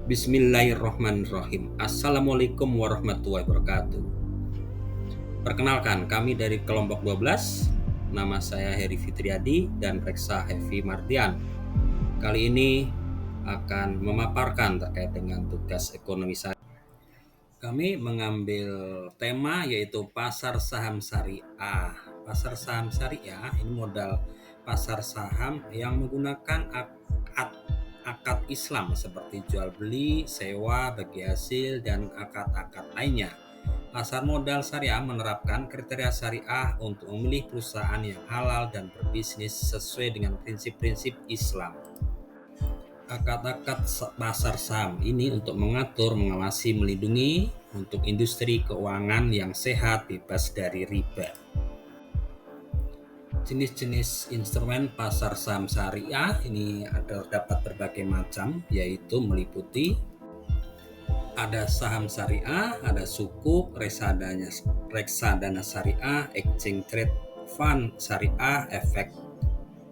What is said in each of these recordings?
Bismillahirrahmanirrahim. Assalamualaikum warahmatullahi wabarakatuh. Perkenalkan, kami dari kelompok 12. Nama saya Heri Fitriadi dan Reksa Hevi Mardian. Kali ini akan memaparkan terkait dengan tugas ekonomi syariah. Kami mengambil tema yaitu pasar saham syariah. Pasar saham syariah ini modal pasar saham yang menggunakan akad Islam seperti jual beli, sewa, bagi hasil, dan akad-akad lainnya. Pasar modal syariah menerapkan kriteria syariah untuk memilih perusahaan yang halal dan berbisnis sesuai dengan prinsip-prinsip Islam. Akad-akad pasar saham ini untuk mengatur, mengawasi, melindungi untuk industri keuangan yang sehat, bebas dari riba. Jenis-jenis instrumen pasar saham syariah ini terdapat berbagai macam, yaitu meliputi ada saham syariah, ada sukuk, reksadana syariah, exchange trade fund syariah, efek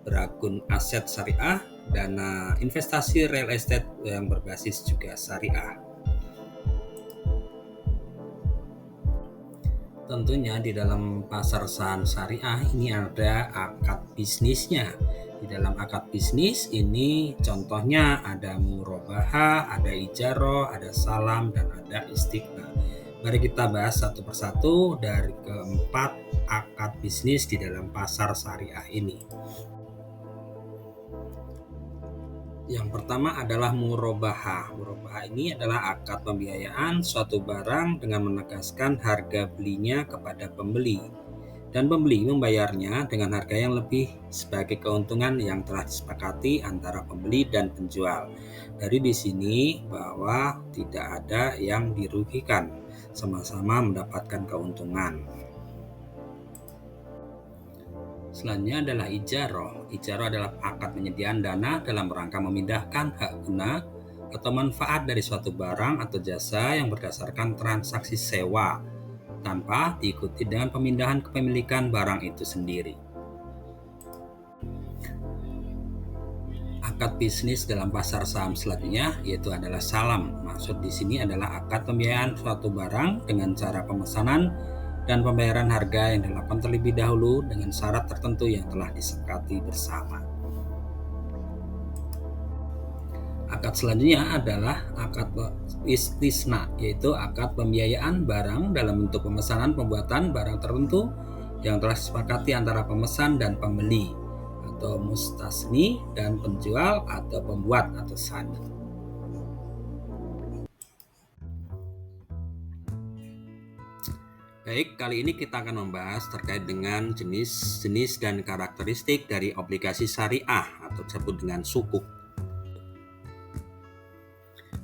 beragun aset syariah, dana investasi real estate yang berbasis juga syariah. Tentunya di dalam pasar saham syariah ini ada akad bisnisnya. Di dalam akad bisnis ini contohnya ada murabahah, ada ijarah, ada salam, dan ada istiqna. Mari kita bahas satu persatu dari keempat akad bisnis di dalam pasar syariah ini. Yang pertama adalah murabahah. Murabahah ini adalah akad pembiayaan suatu barang dengan menegaskan harga belinya kepada pembeli, dan pembeli membayarnya dengan harga yang lebih sebagai keuntungan yang telah disepakati antara pembeli dan penjual. Dari di sini bahwa tidak ada yang dirugikan, sama-sama mendapatkan keuntungan. Selanjutnya adalah ijarah. Ijarah adalah akad penyediaan dana dalam rangka memindahkan hak guna atau manfaat dari suatu barang atau jasa yang berdasarkan transaksi sewa tanpa diikuti dengan pemindahan kepemilikan barang itu sendiri. Akad bisnis dalam pasar saham selanjutnya yaitu adalah salam. Maksud di sini adalah akad pembiayaan suatu barang dengan cara pemesanan dan pembayaran harga yang dilakukan terlebih dahulu dengan syarat tertentu yang telah disepakati bersama. Akad selanjutnya adalah akad istisna, yaitu akad pembiayaan barang dalam bentuk pemesanan pembuatan barang tertentu yang telah disepakati antara pemesan dan pembeli, atau mustasni dan penjual atau pembuat atau sani. Baik, kali ini kita akan membahas terkait dengan jenis-jenis dan karakteristik dari obligasi syariah atau disebut dengan sukuk.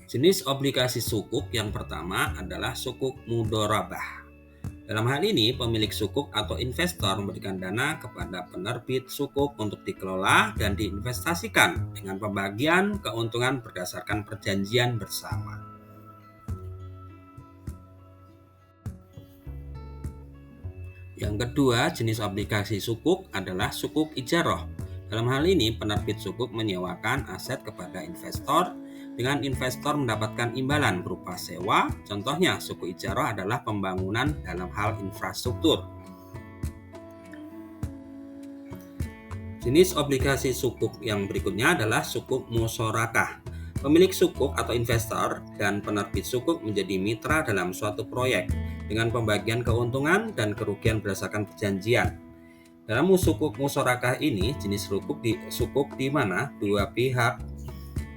Jenis obligasi sukuk yang pertama adalah sukuk mudharabah. Dalam hal ini, pemilik sukuk atau investor memberikan dana kepada penerbit sukuk untuk dikelola dan diinvestasikan dengan pembagian keuntungan berdasarkan perjanjian bersama. Yang kedua, jenis obligasi sukuk adalah sukuk ijarah. Dalam hal ini, penerbit sukuk menyewakan aset kepada investor dengan investor mendapatkan imbalan berupa sewa. Contohnya, suku ijarah adalah pembangunan dalam hal infrastruktur. Jenis obligasi sukuk yang berikutnya adalah sukuk musyarakah. Pemilik sukuk atau investor dan penerbit sukuk menjadi mitra dalam suatu proyek dengan pembagian keuntungan dan kerugian berdasarkan perjanjian. Dalam sukuk musyarakah ini, jenis sukuk di mana dua pihak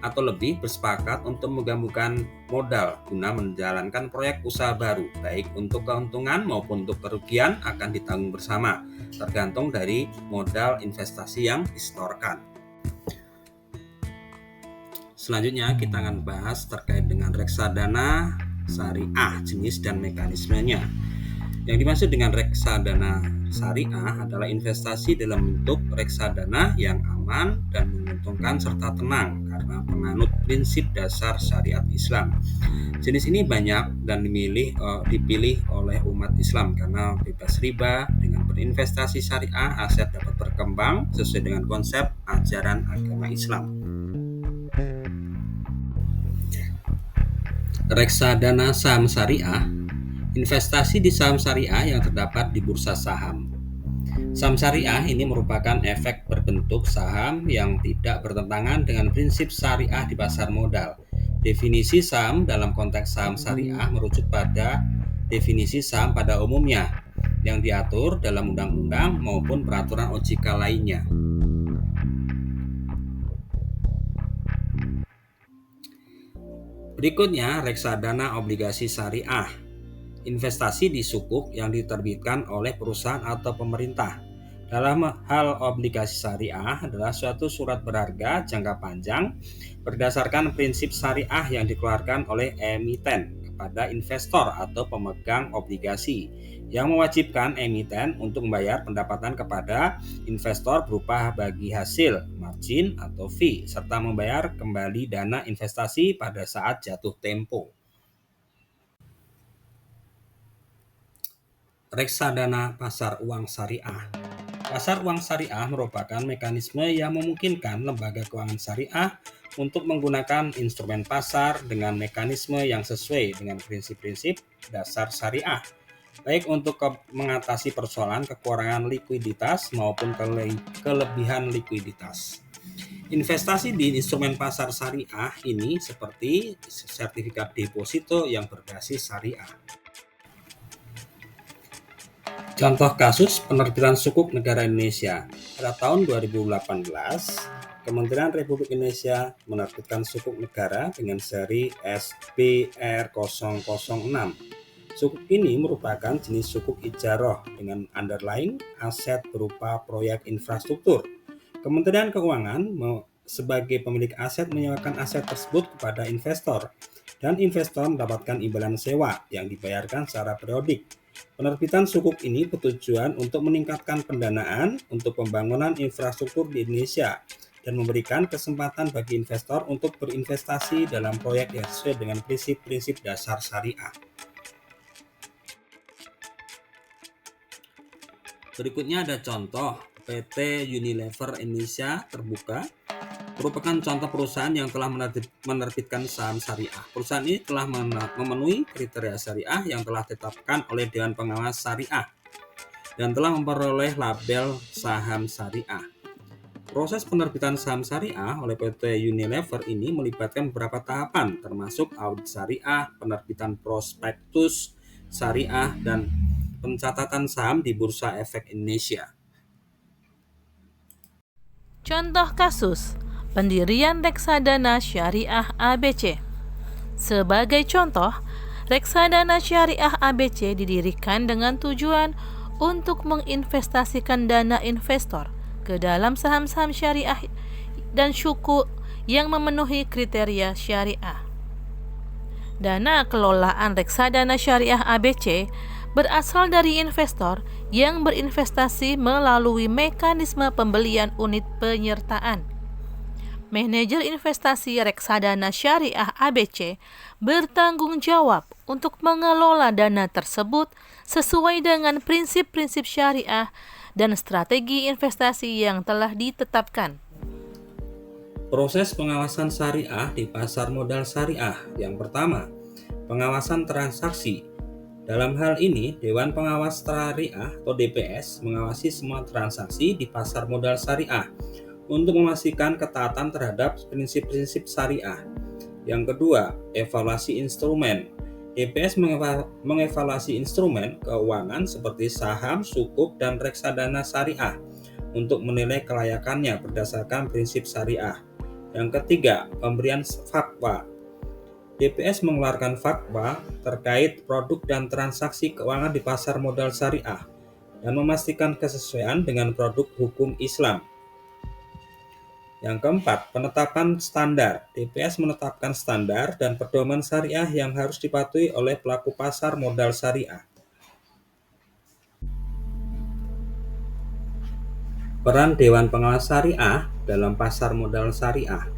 atau lebih bersepakat untuk menggabungkan modal guna menjalankan proyek usaha baru, baik untuk keuntungan maupun untuk kerugian akan ditanggung bersama, tergantung dari modal investasi yang disetorkan. Selanjutnya kita akan bahas terkait dengan reksadana syariah, jenis dan mekanismenya. Yang dimaksud dengan reksadana syariah adalah investasi dalam bentuk reksadana yang aman dan menguntungkan serta tenang karena penganut prinsip dasar syariat Islam. Jenis ini banyak dan dipilih oleh umat Islam karena bebas riba. Dengan berinvestasi syariah, aset dapat berkembang sesuai dengan konsep ajaran agama Islam. Reksadana saham syariah, investasi di saham syariah yang terdapat di bursa saham. Saham syariah ini merupakan efek berbentuk saham yang tidak bertentangan dengan prinsip syariah di pasar modal. Definisi saham dalam konteks saham syariah merujuk pada definisi saham pada umumnya yang diatur dalam undang-undang maupun peraturan OJK lainnya. Berikutnya, reksadana obligasi syariah. Investasi di sukuk yang diterbitkan oleh perusahaan atau pemerintah. Dalam hal obligasi syariah adalah suatu surat berharga jangka panjang berdasarkan prinsip syariah yang dikeluarkan oleh emiten kepada investor atau pemegang obligasi yang mewajibkan emiten untuk membayar pendapatan kepada investor berupa bagi hasil, margin atau fee, serta membayar kembali dana investasi pada saat jatuh tempo. Reksadana pasar uang syariah. Pasar uang syariah merupakan mekanisme yang memungkinkan lembaga keuangan syariah untuk menggunakan instrumen pasar dengan mekanisme yang sesuai dengan prinsip-prinsip dasar syariah, baik untuk mengatasi persoalan kekurangan likuiditas maupun kelebihan likuiditas. Investasi di instrumen pasar syariah ini seperti sertifikat deposito yang berbasis syariah. Contoh kasus penerbitan sukuk negara Indonesia. Pada tahun 2018, Kementerian Republik Indonesia menerbitkan sukuk negara dengan seri SPR006. Sukuk ini merupakan jenis sukuk ijaroh dengan underlying aset berupa proyek infrastruktur. Kementerian Keuangan sebagai pemilik aset menyewakan aset tersebut kepada investor, dan investor mendapatkan imbalan sewa yang dibayarkan secara periodik. Penerbitan sukuk ini bertujuan untuk meningkatkan pendanaan untuk pembangunan infrastruktur di Indonesia dan memberikan kesempatan bagi investor untuk berinvestasi dalam proyek yang sesuai dengan prinsip-prinsip dasar syariah. Berikutnya ada contoh PT Unilever Indonesia Terbuka, merupakan contoh perusahaan yang telah menerbitkan saham syariah. Perusahaan ini telah memenuhi kriteria syariah yang telah ditetapkan oleh Dewan Pengawas Syariah dan telah memperoleh label saham syariah. Proses penerbitan saham syariah oleh PT Unilever ini melibatkan beberapa tahapan, termasuk audit syariah, penerbitan prospektus syariah, dan pencatatan saham di Bursa Efek Indonesia. Contoh kasus pendirian reksadana syariah ABC. Sebagai contoh, reksadana syariah ABC didirikan dengan tujuan untuk menginvestasikan dana investor ke dalam saham-saham syariah dan sukuk yang memenuhi kriteria syariah. Dana kelolaan reksadana syariah ABC berasal dari investor yang berinvestasi melalui mekanisme pembelian unit penyertaan. Manajer investasi reksadana syariah ABC bertanggung jawab untuk mengelola dana tersebut sesuai dengan prinsip-prinsip syariah dan strategi investasi yang telah ditetapkan. Proses pengawasan syariah di pasar modal syariah. Yang pertama, pengawasan transaksi. Dalam hal ini, Dewan Pengawas Syariah atau DPS mengawasi semua transaksi di pasar modal syariah untuk memastikan ketaatan terhadap prinsip-prinsip syariah. Yang kedua, evaluasi instrumen. DPS mengevaluasi instrumen keuangan seperti saham, sukuk, dan reksadana syariah untuk menilai kelayakannya berdasarkan prinsip syariah. Yang ketiga, pemberian fatwa. DPS mengeluarkan fatwa terkait produk dan transaksi keuangan di pasar modal syariah dan memastikan kesesuaian dengan produk hukum Islam. Yang keempat, penetapan standar. DPS menetapkan standar dan pedoman syariah yang harus dipatuhi oleh pelaku pasar modal syariah. Peran Dewan Pengawas Syariah dalam pasar modal syariah.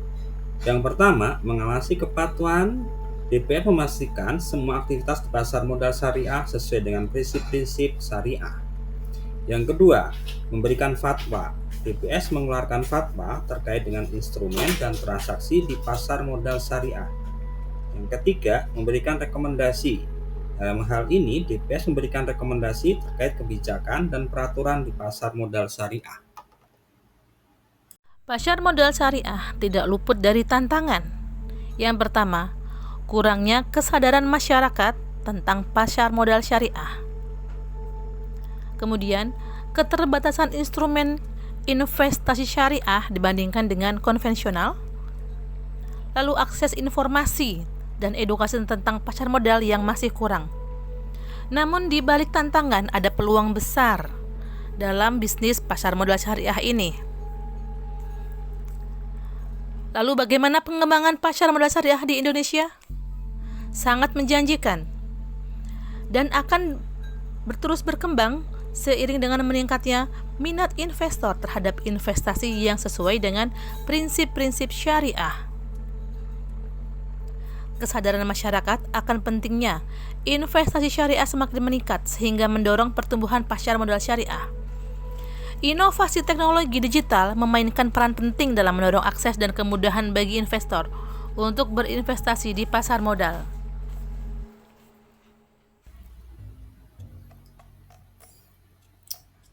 Yang pertama, mengawasi kepatuhan. DPR memastikan semua aktivitas di pasar modal syariah sesuai dengan prinsip-prinsip syariah. Yang kedua, memberikan fatwa. DPS mengeluarkan fatwa terkait dengan instrumen dan transaksi di pasar modal syariah. Yang ketiga, memberikan rekomendasi. Dalam hal ini, DPS memberikan rekomendasi terkait kebijakan dan peraturan di pasar modal syariah. Pasar modal syariah tidak luput dari tantangan. Yang pertama, kurangnya kesadaran masyarakat tentang pasar modal syariah. Kemudian, keterbatasan instrumen investasi syariah dibandingkan dengan konvensional. Lalu akses informasi dan edukasi tentang pasar modal yang masih kurang. Namun di balik tantangan ada peluang besar dalam bisnis pasar modal syariah ini. Lalu bagaimana pengembangan pasar modal syariah di Indonesia? Sangat menjanjikan dan akan terus berkembang seiring dengan meningkatnya minat investor terhadap investasi yang sesuai dengan prinsip-prinsip syariah. Kesadaran masyarakat akan pentingnya investasi syariah semakin meningkat sehingga mendorong pertumbuhan pasar modal syariah. Inovasi teknologi digital memainkan peran penting dalam mendorong akses dan kemudahan bagi investor untuk berinvestasi di pasar modal.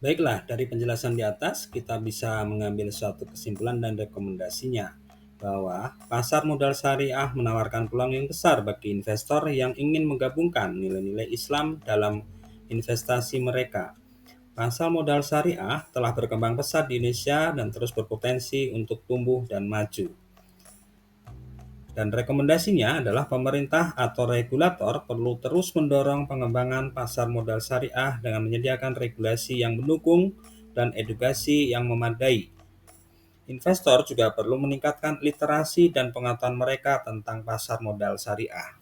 Baiklah, dari penjelasan di atas kita bisa mengambil suatu kesimpulan dan rekomendasinya bahwa pasar modal syariah menawarkan peluang yang besar bagi investor yang ingin menggabungkan nilai-nilai Islam dalam investasi mereka. Pasar modal syariah telah berkembang pesat di Indonesia dan terus berpotensi untuk tumbuh dan maju. Dan rekomendasinya adalah pemerintah atau regulator perlu terus mendorong pengembangan pasar modal syariah dengan menyediakan regulasi yang mendukung dan edukasi yang memadai. Investor juga perlu meningkatkan literasi dan pengetahuan mereka tentang pasar modal syariah.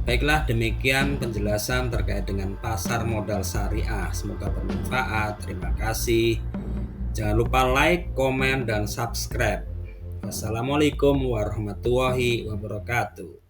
Baiklah, demikian penjelasan terkait dengan pasar modal syariah. Semoga bermanfaat. Terima kasih. Jangan lupa like, komen, dan subscribe. Wassalamualaikum warahmatullahi wabarakatuh.